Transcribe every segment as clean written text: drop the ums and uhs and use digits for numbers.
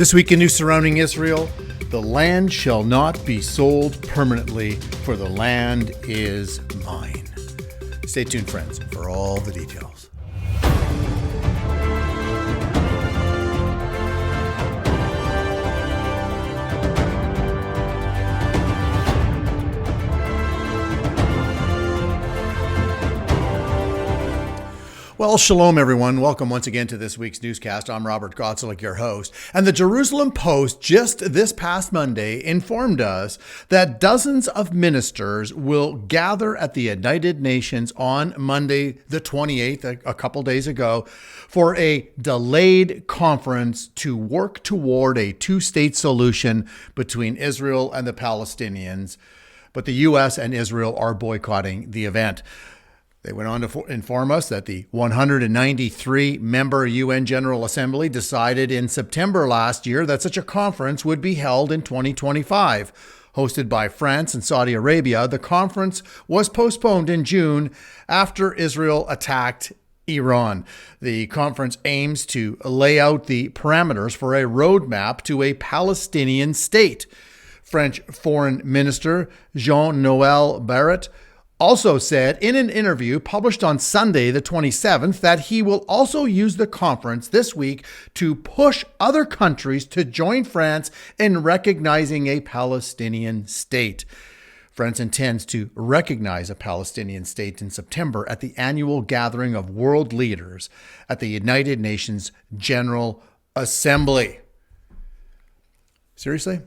This week in news surrounding Israel, the land shall not be sold permanently, for the land is mine. Stay tuned, friends, for all the details. Well, shalom, everyone. Welcome once again to this week's newscast. I'm Robert Gotzelik, your host. And the Jerusalem Post just this past Monday informed us that dozens of ministers will gather at the United Nations on Monday, the 28th, a couple days ago, for a delayed conference to work toward a two-state solution between Israel and the Palestinians. But the U.S. and Israel are boycotting the event. They went on to inform us that the 193-member UN General Assembly decided in September last year that such a conference would be held in 2025. Hosted by France and Saudi Arabia, the conference was postponed in June after Israel attacked Iran. The conference aims to lay out the parameters for a roadmap to a Palestinian state. French Foreign Minister Jean-Noël Barrot also said in an interview published on Sunday, the 27th, that he will also use the conference this week to push other countries to join France in recognizing a Palestinian state. France intends to recognize a Palestinian state in September at the annual gathering of world leaders at the United Nations General Assembly. Seriously?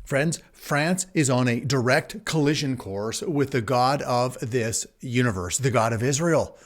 Friends, France is on a direct collision course with the God of this universe, the God of Israel.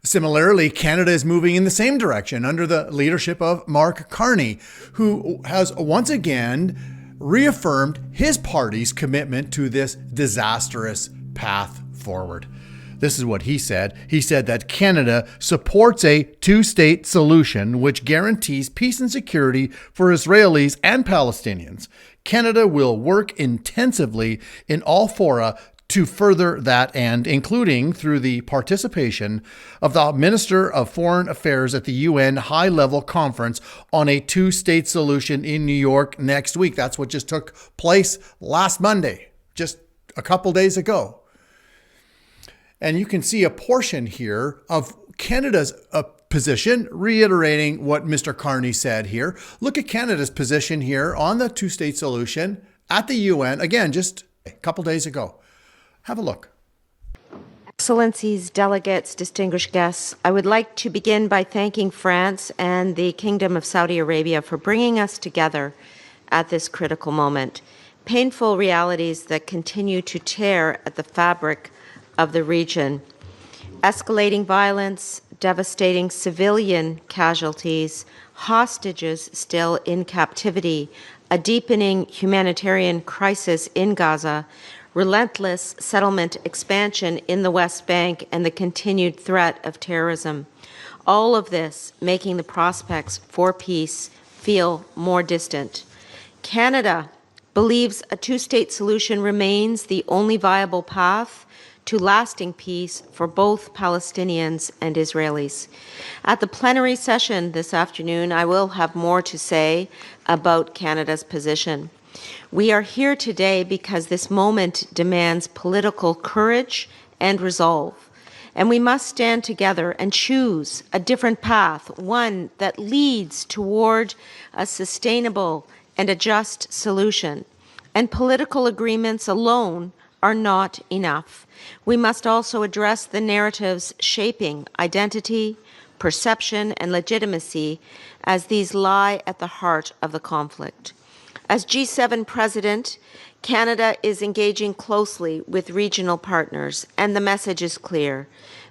Similarly, Canada is moving in the same direction under the leadership of Mark Carney, who has once again reaffirmed his party's commitment to this disastrous path forward. This is what he said. He said that Canada supports a two-state solution which guarantees peace and security for Israelis and Palestinians. Canada will work intensively in all fora to further that end, including through the participation of the Minister of Foreign Affairs at the UN high-level conference on a two-state solution in New York next week. That's what just took place last Monday, just a couple days ago. And you can see a portion here of Canada's position, reiterating what Mr. Carney said here. Look at Canada's position here on the two-state solution at the UN, again, just a couple days ago. Have a look. Excellencies, delegates, distinguished guests, I would like to begin by thanking France and the Kingdom of Saudi Arabia for bringing us together at this critical moment. Painful realities that continue to tear at the fabric of the region. Escalating violence, devastating civilian casualties, hostages still in captivity, a deepening humanitarian crisis in Gaza, relentless settlement expansion in the West Bank, and the continued threat of terrorism. All of this making the prospects for peace feel more distant. Canada believes a two-state solution remains the only viable path to lasting peace for both Palestinians and Israelis. At the plenary session this afternoon, I will have more to say about Canada's position. We are here today because this moment demands political courage and resolve, and we must stand together and choose a different path, one that leads toward a sustainable and a just solution. And political agreements alone are not enough. We must also address the narratives shaping identity, perception, and legitimacy, as these lie at the heart of the conflict. As G7 president, Canada is engaging closely with regional partners, and the message is clear.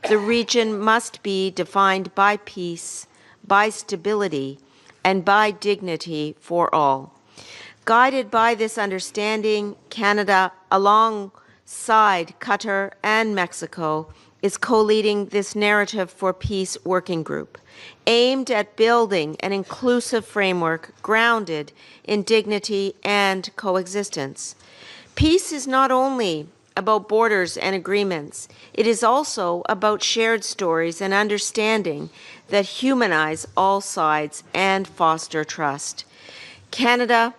The region must be defined by peace, by stability, and by dignity for all. Guided by this understanding, Canada, alongside Qatar and Mexico, is co-leading this Narrative for Peace working group, aimed at building an inclusive framework grounded in dignity and coexistence. Peace is not only about borders and agreements. It is also about shared stories and understanding that humanize all sides and foster trust. Canada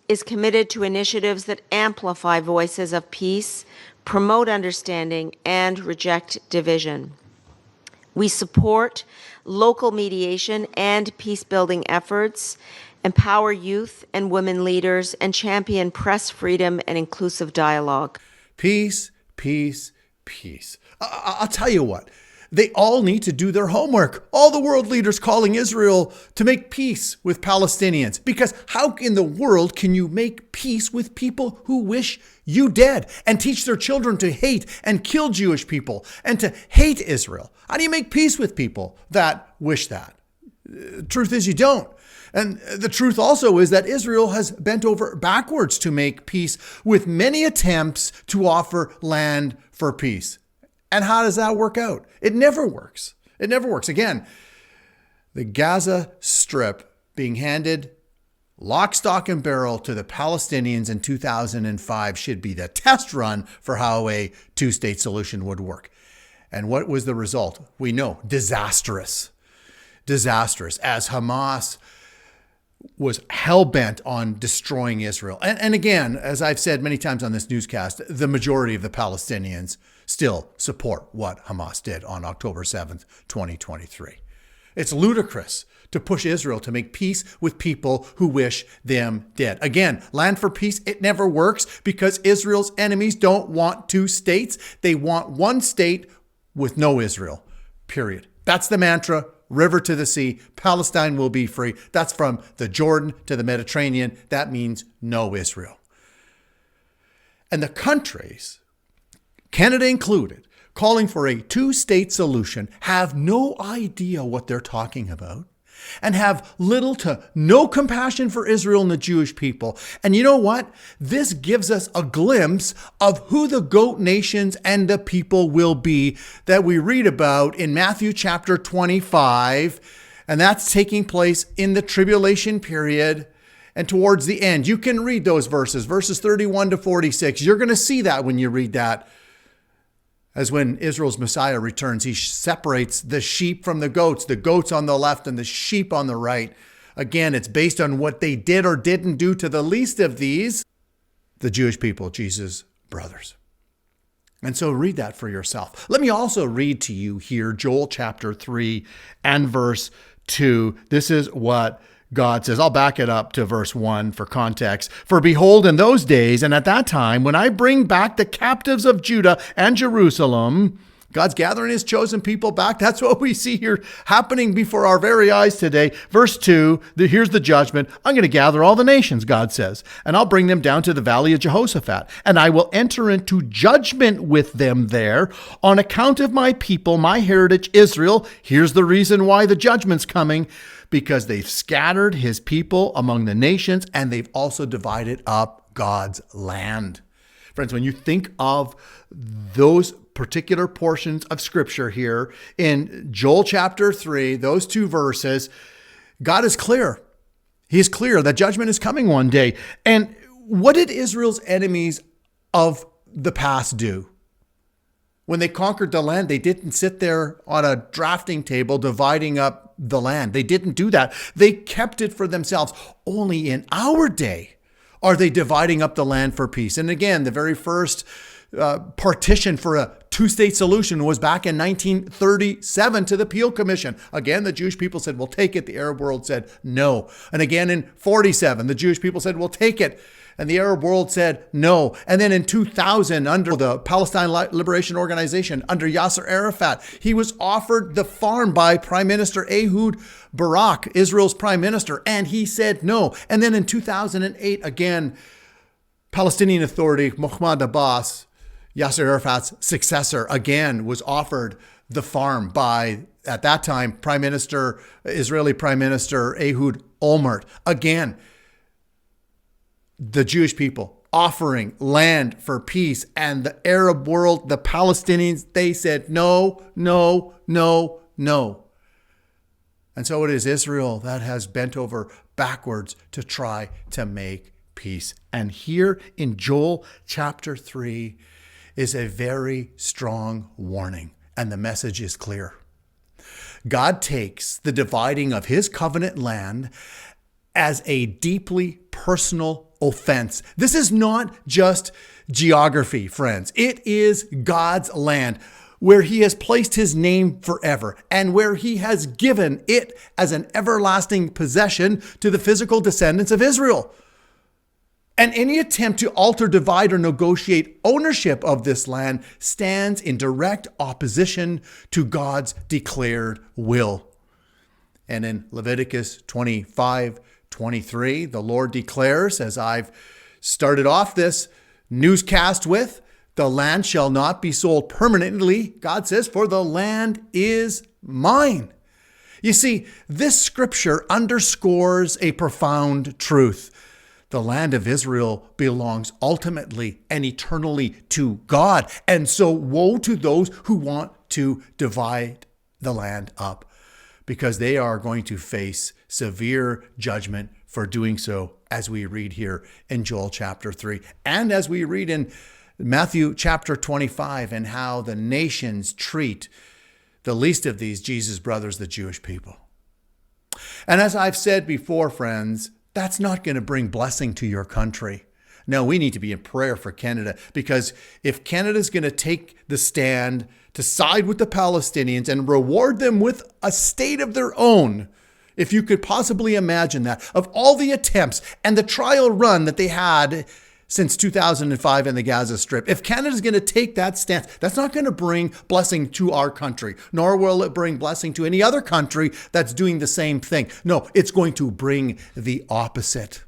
is committed to initiatives that amplify voices of peace, promote understanding, and reject division. We support local mediation and peace-building efforts, empower youth and women leaders, and champion press freedom and inclusive dialogue. Peace, peace, peace. I'll tell you what, they all need to do their homework. All the world leaders calling Israel to make peace with Palestinians. Because how in the world can you make peace with people who wish you dead and teach their children to hate and kill Jewish people and to hate Israel? How do you make peace with people that wish that? Truth is you don't. And the truth also is that Israel has bent over backwards to make peace with many attempts to offer land for peace. And how does that work out? It never works. It never works. Again, the Gaza Strip being handed lock, stock, and barrel to the Palestinians in 2005 should be the test run for how a two-state solution would work. And what was the result? We know, disastrous. Disastrous, as Hamas was hell-bent on destroying Israel. And again, as I've said many times on this newscast, the majority of the Palestinians still support what Hamas did on October 7th, 2023. It's ludicrous to push Israel to make peace with people who wish them dead. Again, land for peace, it never works because Israel's enemies don't want two states. They want one state with no Israel, period. That's the mantra. River to the sea, Palestine will be free. That's from the Jordan to the Mediterranean. That means no Israel. And the countries, Canada included, calling for a two-state solution have no idea what they're talking about and have little to no compassion for Israel and the Jewish people. And you know what? This gives us a glimpse of who the goat nations and the people will be that we read about in Matthew chapter 25. And that's taking place in the tribulation period and towards the end. You can read those verses 31 to 46. You're going to see that when you read that. As when Israel's Messiah returns, he separates the sheep from the goats on the left and the sheep on the right. Again, it's based on what they did or didn't do to the least of these, the Jewish people, Jesus' brothers. And so read that for yourself. Let me also read to you here Joel chapter 3 and verse 2. This is what God says. I'll back it up to verse 1 for context. For behold, in those days and at that time, when I bring back the captives of Judah and Jerusalem, God's gathering his chosen people back. That's what we see here happening before our very eyes today. Verse 2, here's the judgment. I'm going to gather all the nations, God says, and I'll bring them down to the valley of Jehoshaphat, and I will enter into judgment with them there on account of my people, my heritage, Israel. Here's the reason why the judgment's coming. Because they've scattered his people among the nations and they've also divided up God's land. Friends, when you think of those particular portions of scripture here in Joel chapter 3, those two verses, God is clear. He's clear that judgment is coming one day. And what did Israel's enemies of the past do? When they conquered the land, they didn't sit there on a drafting table dividing up the land. They didn't do that. They kept it for themselves. Only in our day are they dividing up the land for peace. And again, the very first partition for a two-state solution was back in 1937 to the Peel Commission. Again, the Jewish people said, we'll take it. The Arab world said no. And again, in 47, the Jewish people said, we'll take it. And the Arab world said no. And then in 2000, under the Palestine Liberation Organization, under Yasser Arafat, he was offered the farm by Prime Minister Ehud Barak, Israel's prime minister, and he said no. And then in 2008, again, Palestinian Authority, Mahmoud Abbas, Yasser Arafat's successor, again was offered the farm by, at that time, Israeli Prime Minister Ehud Olmert. Again, the Jewish people offering land for peace, and the Arab world, the Palestinians, they said no, no, no, no. And so it is Israel that has bent over backwards to try to make peace. And here in Joel chapter 3, is a very strong warning, and the message is clear. God takes the dividing of his covenant land as a deeply personal offense. This is not just geography, friends. It is God's land where he has placed his name forever and where he has given it as an everlasting possession to the physical descendants of Israel. And any attempt to alter, divide, or negotiate ownership of this land stands in direct opposition to God's declared will. And in Leviticus 25:23, the Lord declares, as I've started off this newscast with, the land shall not be sold permanently. God says, for the land is mine. You see, this scripture underscores a profound truth. The land of Israel belongs ultimately and eternally to God. And so woe to those who want to divide the land up, because they are going to face severe judgment for doing so, as we read here in Joel chapter 3, and as we read in Matthew chapter 25, and how the nations treat the least of these, Jesus' brothers, the Jewish people. And as I've said before, friends, that's not going to bring blessing to your country. No, we need to be in prayer for Canada, because if Canada's going to take the stand to side with the Palestinians and reward them with a state of their own, if you could possibly imagine that, of all the attempts and the trial run that they had since 2005 in the Gaza Strip, if Canada's going to take that stance, that's not going to bring blessing to our country, nor will it bring blessing to any other country that's doing the same thing. No, it's going to bring the opposite.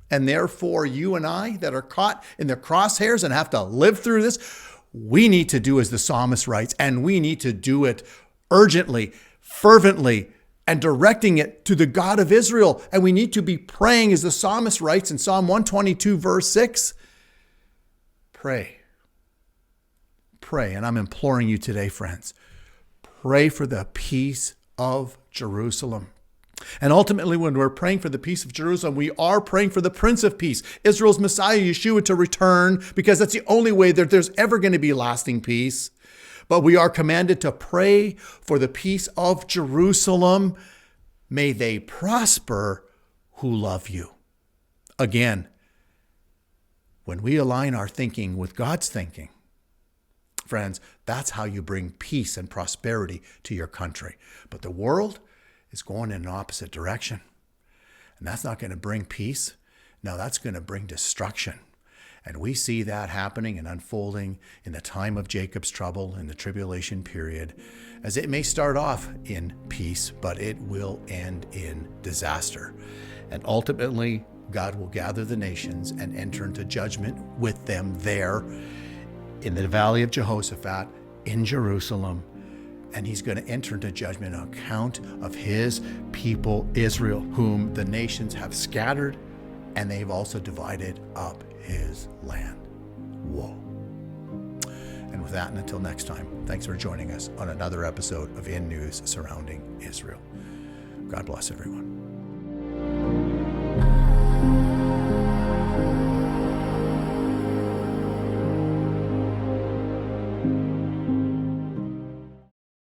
And therefore, you and I that are caught in the crosshairs and have to live through this, we need to do as the psalmist writes, and we need to do it urgently, fervently, and directing it to the God of Israel. And we need to be praying, as the psalmist writes in Psalm 122, verse 6. Pray. Pray. And I'm imploring you today, friends, pray for the peace of Jerusalem. And ultimately, when we're praying for the peace of Jerusalem, we are praying for the Prince of Peace, Israel's Messiah, Yeshua, to return, because that's the only way that there's ever going to be lasting peace. But we are commanded to pray for the peace of Jerusalem. May they prosper who love you. Again, when we align our thinking with God's thinking, friends, that's how you bring peace and prosperity to your country. But the world is going in an opposite direction. And that's not going to bring peace. No, that's going to bring destruction. And we see that happening and unfolding in the time of Jacob's trouble, in the tribulation period, as it may start off in peace, but it will end in disaster. And ultimately, God will gather the nations and enter into judgment with them there in the valley of Jehoshaphat in Jerusalem. And he's going to enter into judgment on account of his people, Israel, whom the nations have scattered, and they've also divided up his land. Whoa. And with that, and until next time, thanks for joining us on another episode of In News Surrounding Israel. God bless everyone.